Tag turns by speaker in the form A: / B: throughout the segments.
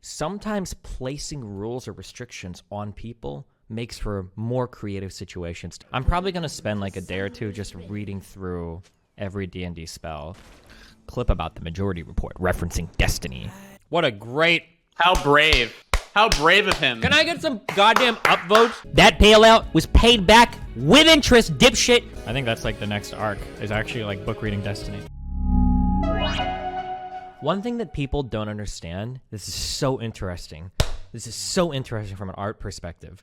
A: sometimes placing rules or restrictions on people makes for more creative situations. I'm probably going to spend like a day or two just reading through every D&D spell. Clip about the majority report referencing destiny. What a great...
B: How brave. How brave of him.
A: Can I get some goddamn upvotes? That bailout was paid back with interest, dipshit. I think that's like the next arc, is actually like book reading destiny. One thing that people don't understand, this is so interesting. This is so interesting from an art perspective.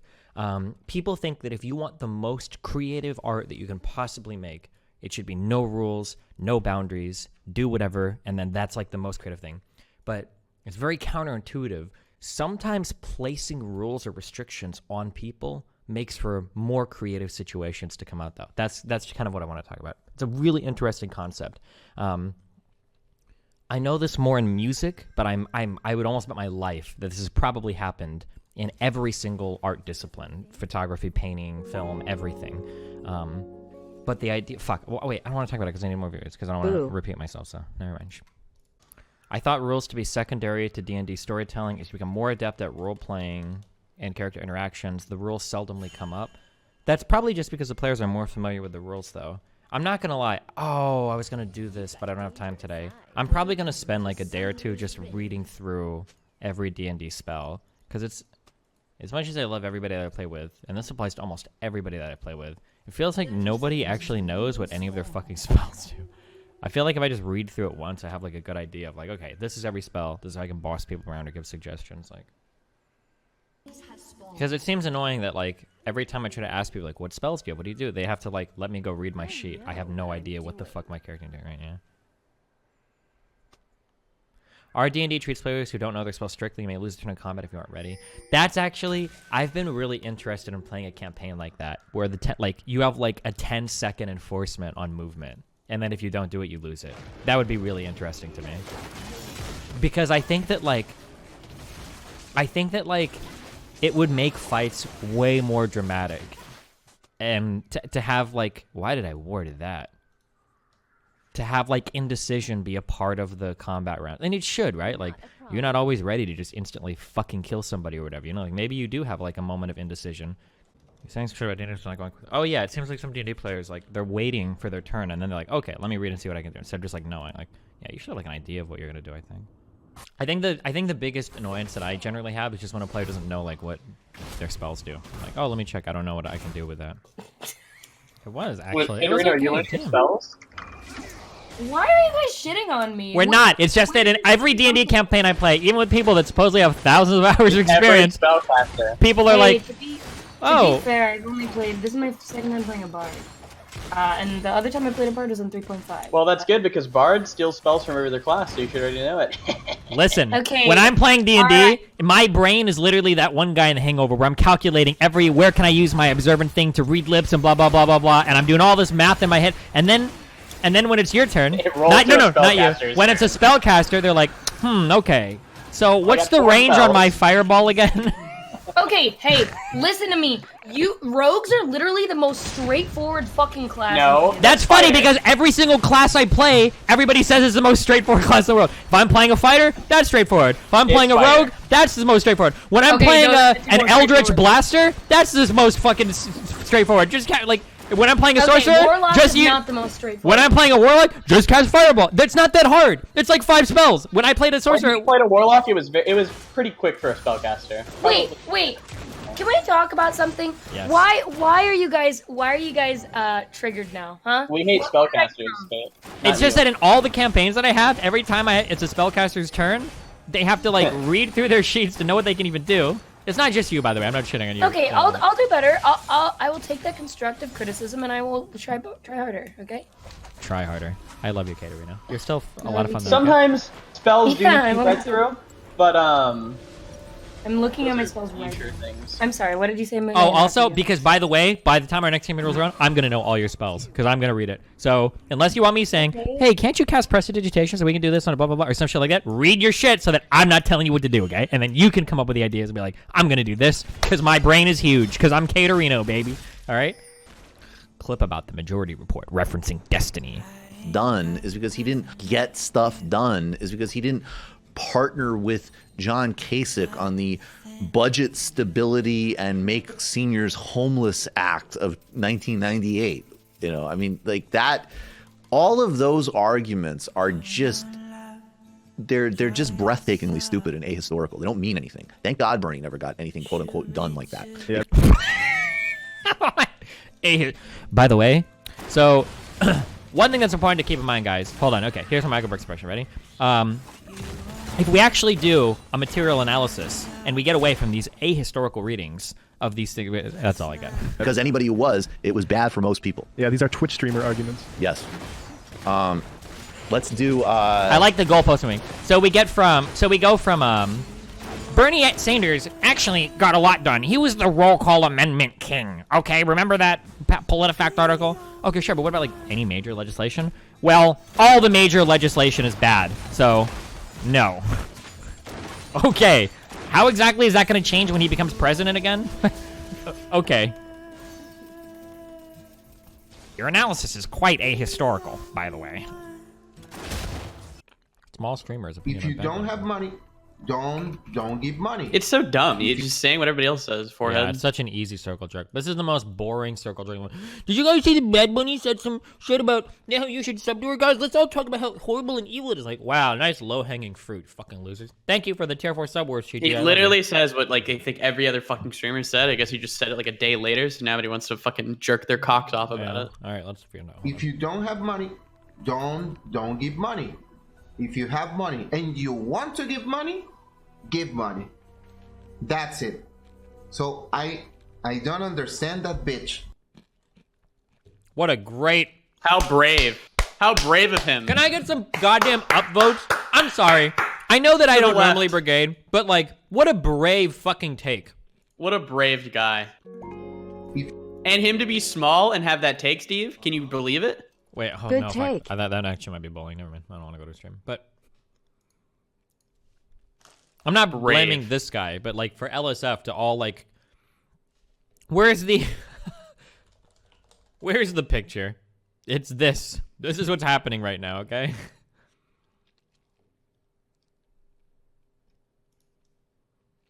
A: People think that if you want the most creative art that you can possibly make, it should be no rules, no boundaries, do whatever, and then that's like the most creative thing. But it's very counterintuitive. Sometimes placing rules or restrictions on people makes for more creative situations to come out, though. That's kind of what I want to talk about. It's a really interesting concept. I know this more in music, but I would almost bet my life that this has probably happened in every single art discipline: photography, painting, film, everything. But the idea, wait, I don't want to talk about it because I need more videos because I don't want to repeat myself. So never mind. I thought rules to be secondary to D&D storytelling. As you become more adept at role playing and character interactions, the rules seldomly come up. That's probably just because the players are more familiar with the rules, though. I'm not gonna lie. Oh, I was gonna do this, but I don't have time today. I'm probably gonna spend like a day or two just reading through every D&D spell, because it's, as much as I love everybody that I play with, and this applies to almost everybody that I play with, it feels like nobody actually knows what any of their fucking spells do. I feel like if I just read through it once, I have like a good idea of like, okay, this is every spell. This is how I can boss people around or give suggestions. Like, because it seems annoying that like every time I try to ask people like, what spells do you have? What do you do? They have to like let me go read my sheet. I have no idea what the fuck my character is doing right now. Our D&D treats players who don't know their spells strictly. You may lose a turn in combat if you aren't ready. That's actually, I've been really interested in playing a campaign like that, where the like you have like a 10-second enforcement on movement, and then if you don't do it, you lose it. That would be really interesting to me, because I think that like it would make fights way more dramatic, and to have like, why did I word that? To have like indecision be a part of the combat round, and it should, right? Like, you're not always ready to just instantly fucking kill somebody or whatever, you know? Like, maybe you do have like a moment of indecision. You're saying sure about D&D, not going. Oh yeah, it seems like some D&D players like they're waiting for their turn, and then they're like, okay, let me read and see what I can do, instead of just like knowing. Like, yeah, you should have like an idea of what you're gonna do. I think the biggest annoyance that I generally have is just when a player doesn't know like what their spells do. Like, oh, let me check. I don't know what I can do with that. It was actually.
C: Wait, are you learning spells?
D: Why are you guys shitting on me?
A: We're not. It's just that in every D&D campaign I play, even with people that supposedly have thousands of hours of experience, people are like,
D: to be
A: oh.
D: fair, I've only played, this is my second time playing a bard. And the other time I played a bard was on 3.5.
C: Well, that's good, because bards steal spells from every other class, so you should already know it.
A: Listen,
D: okay.
A: When I'm playing D&D, my brain is literally that one guy in The Hangover where I'm calculating where can I use my observant thing to read lips and blah, blah, blah, blah, blah, and I'm doing all this math in my head, and then when it's your turn, not you. When it's a spellcaster, they're like, okay. So what's the range on my fireball again?
D: Okay, hey, listen to me. You rogues are literally the most straightforward fucking class.
C: No,
A: that's funny because every single class I play, everybody says it's the most straightforward class in the world. If I'm playing a fighter, that's straightforward. If I'm playing a rogue, that's the most straightforward. When I'm playing an eldritch blaster, that's the most fucking straightforward. Just like. When I'm playing a sorcerer, just use.
D: Not the most straightforward.
A: When I'm playing a warlock, just cast fireball. That's not that hard. It's like 5 spells. When I played a sorcerer,
C: when you played a warlock, it was pretty quick for a spellcaster.
D: Wait. Can we talk about something?
A: Yes.
D: Why are you guys triggered now, huh?
C: We hate spellcasters.
A: It's just that in all the campaigns that I have, every time it's a spellcaster's turn, they have to like read through their sheets to know what they can even do. It's not just you, by the way. I'm not shitting on you.
D: Okay, I'll do better. I will take that constructive criticism and I will try harder. Okay.
A: Try harder. I love you, Katerina. You're still a lot of fun.
C: Sometimes spells do need to be read through, but
D: I'm looking at my spells right. I'm sorry, what did you say?
A: Oh, also, because by the way, by the time our next game rolls around, I'm going to know all your spells, because I'm going to read it. So, unless you want me saying, hey, can't you cast Prestidigitation so we can do this on a blah, blah, blah, or some shit like that, read your shit so that I'm not telling you what to do, okay? And then you can come up with the ideas and be like, I'm going to do this, because my brain is huge, because I'm Caterino, baby. All right? Clip about the majority report, referencing destiny.
E: Done is because he didn't get stuff done, is because he didn't partner with John Kasich on the Budget Stability and Make Seniors Homeless Act of 1998. You know, I mean, like that, all of those arguments are just, they're just breathtakingly stupid and ahistorical. They don't mean anything. Thank God Bernie never got anything quote unquote done like that.
A: Yeah. By the way, so one thing that's important to keep in mind, guys, hold on. Okay, here's my Michael Brooks expression. Ready? If we actually do a material analysis and we get away from these ahistorical readings of these things, that's all I got.
E: Because anybody who was, it was bad for most people.
F: Yeah, these are Twitch streamer arguments.
E: Yes. Let's do.
A: I like the goalpost moving. So we go from Bernie Sanders actually got a lot done. He was the roll call amendment king. Okay, remember that PolitiFact article? Okay, sure, but what about like any major legislation? Well, all the major legislation is bad. So, no. Okay. How exactly is that going to change when he becomes president again? Okay. Your analysis is quite ahistorical, by the way. Small streamers.
G: If you don't have money, don't give money.
B: It's so dumb. You're just saying what everybody else says. Forehead.
A: Yeah, it's such an easy circle jerk. This is the most boring circle jerk one. Did you guys see the Bad Bunny said some shit about how you should subdue her? Guys, let's all talk about how horrible and evil it is. Like, wow, nice low-hanging fruit, fucking losers. Thank you for the tier 4 subwords, GG.
B: He literally says what like I think every other fucking streamer said. I guess he just said it like a day later, so now everybody wants to fucking jerk their cocks off about it.
A: All right, let's figure it out.
G: If you don't have money, don't give money. If you have money and you want to give money, give money. That's it. So I don't understand that bitch.
A: What a great...
B: How brave. How brave of him.
A: Can I get some goddamn upvotes? I'm sorry. I know that I don't normally brigade, but like, what a brave fucking take.
B: What a brave guy. And him to be small and have that take, Steve? Can you believe it?
A: Wait, oh,
H: Good
A: no,
H: take.
A: that actually might be bullying. Never mind. I don't want to go to stream. But I'm not blaming this guy, but like for LSF to all like, where's the picture? It's this. This is what's happening right now, okay?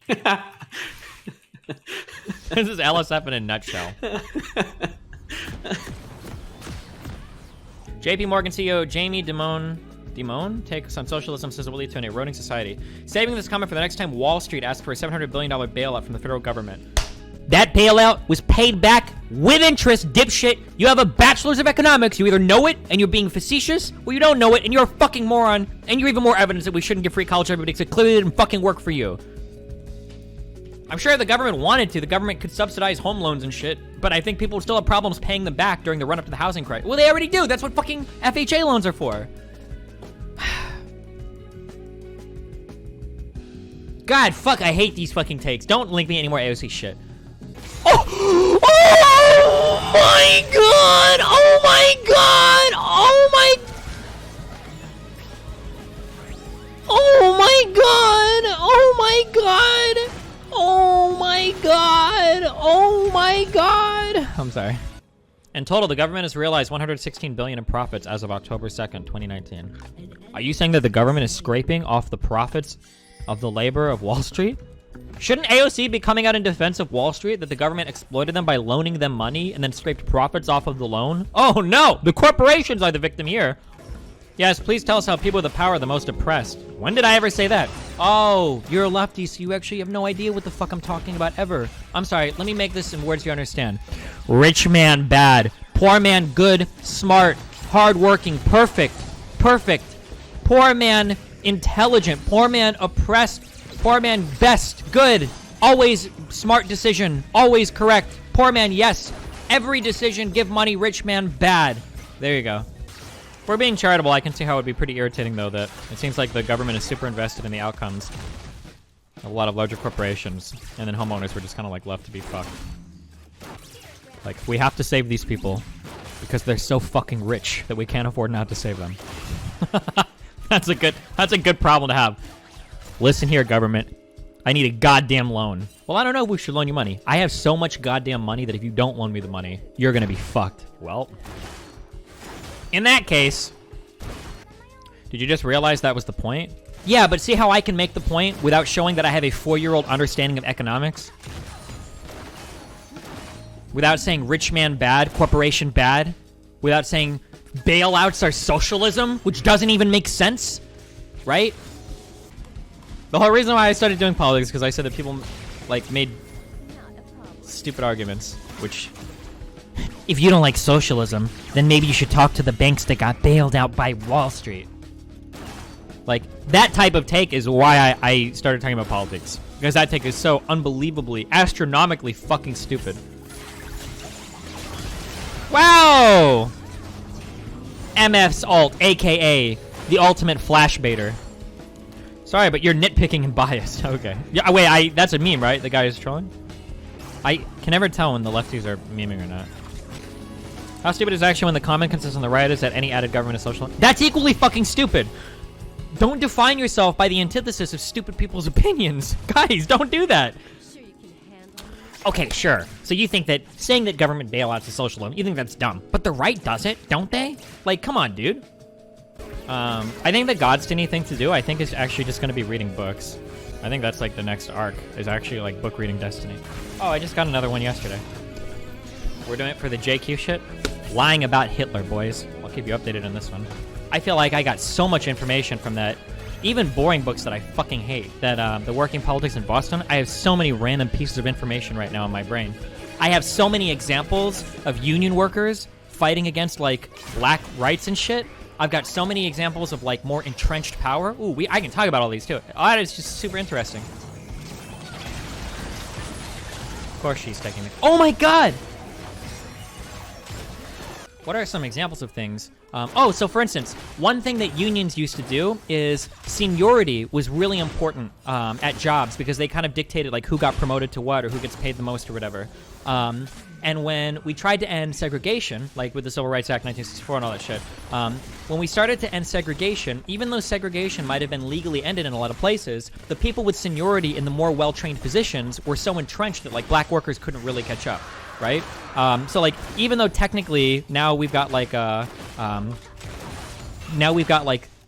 A: This is LSF in a nutshell. JP Morgan CEO Jamie Dimon takes on socialism says it will lead to an eroding society. Saving this comment for the next time Wall Street asks for a $700 billion bailout from the federal government. That bailout was paid back with interest, dipshit. You have a bachelor's of economics. You either know it and you're being facetious, or you don't know it and you're a fucking moron, and you're even more evidence that we shouldn't give free college to everybody because it clearly didn't fucking work for you. I'm sure the government wanted to. The government could subsidize home loans and shit, but I think people still have problems paying them back during the run-up to the housing crisis. Well, they already do. That's what fucking FHA loans are for. God, fuck, I hate these fucking takes. Don't link me any more AOC shit. Oh! Oh my god! Oh my god! Oh my... Oh my god! Oh my god! Oh my god! Oh my god! I'm sorry. In total, the government has realized $116 billion in profits as of October 2nd, 2019. Are you saying that the government is scraping off the profits of the labor of Wall Street? Shouldn't AOC be coming out in defense of Wall Street, that the government exploited them by loaning them money and then scraped profits off of the loan? Oh no! The corporations are the victim here. Yes, please tell us how people with the power are the most oppressed. When did I ever say that? Oh, you're a lefty, so you actually have no idea what the fuck I'm talking about ever. I'm sorry, let me make this in words you understand. Rich man bad, poor man good, smart, hardworking, perfect. Poor man intelligent, poor man oppressed, poor man best, good, always smart decision, always correct. Poor man yes, every decision give money, rich man bad. There you go. If we're being charitable, I can see how it would be pretty irritating, though, that it seems like the government is super invested in the outcomes of a lot of larger corporations, and then homeowners were just kind of like left to be fucked. Like, we have to save these people because they're so fucking rich that we can't afford not to save them. That's a good problem to have. Listen here, government. I need a goddamn loan. Well, I don't know if we should loan you money. I have so much goddamn money that if you don't loan me the money, you're gonna be fucked. Well, in that case, did you just realize that was the point? Yeah, but see how I can make the point without showing that I have a 4-year-old understanding of economics? Without saying rich man bad, corporation bad? Without saying bailouts are socialism, which doesn't even make sense? Right? The whole reason why I started doing politics is because I said that people, like, made stupid arguments, which... If you don't like socialism, then maybe you should talk to the banks that got bailed out by Wall Street. Like, that type of take is why I started talking about politics. Because that take is so unbelievably, astronomically fucking stupid. Wow! MF's alt, aka the ultimate flash baiter. Sorry, but you're nitpicking and biased. Okay. Yeah, wait, that's a meme, right? The guy is trolling? I can never tell when the lefties are memeing or not. How stupid is actually when the common consensus on the right is that any added government is social? That's equally fucking stupid! Don't define yourself by the antithesis of stupid people's opinions. Guys, don't do that. Okay, sure. So you think that saying that government bailouts is socialism, you think that's dumb. But the right does it, don't they? Like, come on, dude. I think the Godstiny thing to do, I think, is actually just going to be reading books. I think that's, like, the next arc, is actually, like, book reading destiny. Oh, I just got another one yesterday. We're doing it for the JQ shit. Lying about Hitler, boys. I'll keep you updated on this one. I feel like I got so much information from that, even boring books that I fucking hate, that The Working Politics in Boston. I have so many random pieces of information right now in my brain. I have so many examples of union workers fighting against, like, black rights and shit. I've got so many examples of, like, more entrenched power. Ooh, I can talk about all these, too. Oh, that is just super interesting. Of course she's taking it. Oh, my God! What are some examples of things? So for instance, one thing that unions used to do is seniority was really important at jobs because they kind of dictated like who got promoted to what or who gets paid the most or whatever. And when we tried to end segregation, like with the Civil Rights Act 1964 and all that shit, when we started to end segregation, even though segregation might have been legally ended in a lot of places, the people with seniority in the more well-trained positions were so entrenched that like black workers couldn't really catch up. Right? So like, even though technically now we've got like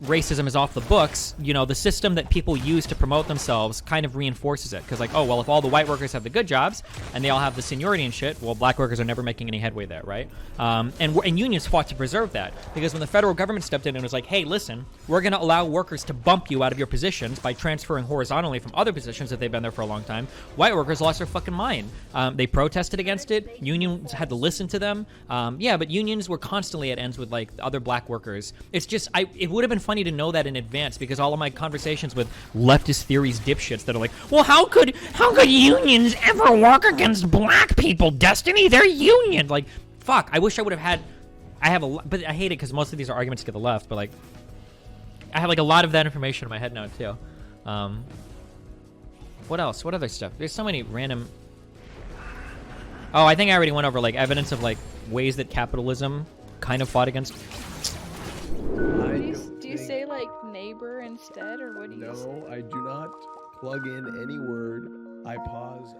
A: racism is off the books, you know, the system that people use to promote themselves kind of reinforces it. Because like, oh, well, if all the white workers have the good jobs and they all have the seniority and shit, well, black workers are never making any headway there, right? And unions fought to preserve that. Because when the federal government stepped in and was like, hey, listen, we're going to allow workers to bump you out of your positions by transferring horizontally from other positions if they've been there for a long time, white workers lost their fucking mind. They protested against it. Unions had to listen to them. Yeah, but unions were constantly at ends with like other black workers. It's just, it would have been funny to know that in advance because all of my conversations with leftist theories dipshits that are like, well, how could unions ever work against black people? Destiny, they're union. Like, fuck. I wish I would have had. But I hate it because most of these are arguments to the left. But like, I have like a lot of that information in my head now too. What else? What other stuff? There's so many random. Oh, I think I already went over like evidence of like ways that capitalism kind of fought against.
F: Do you say like neighbor instead, or what do you say?
H: No, I do not plug in any word. I pause.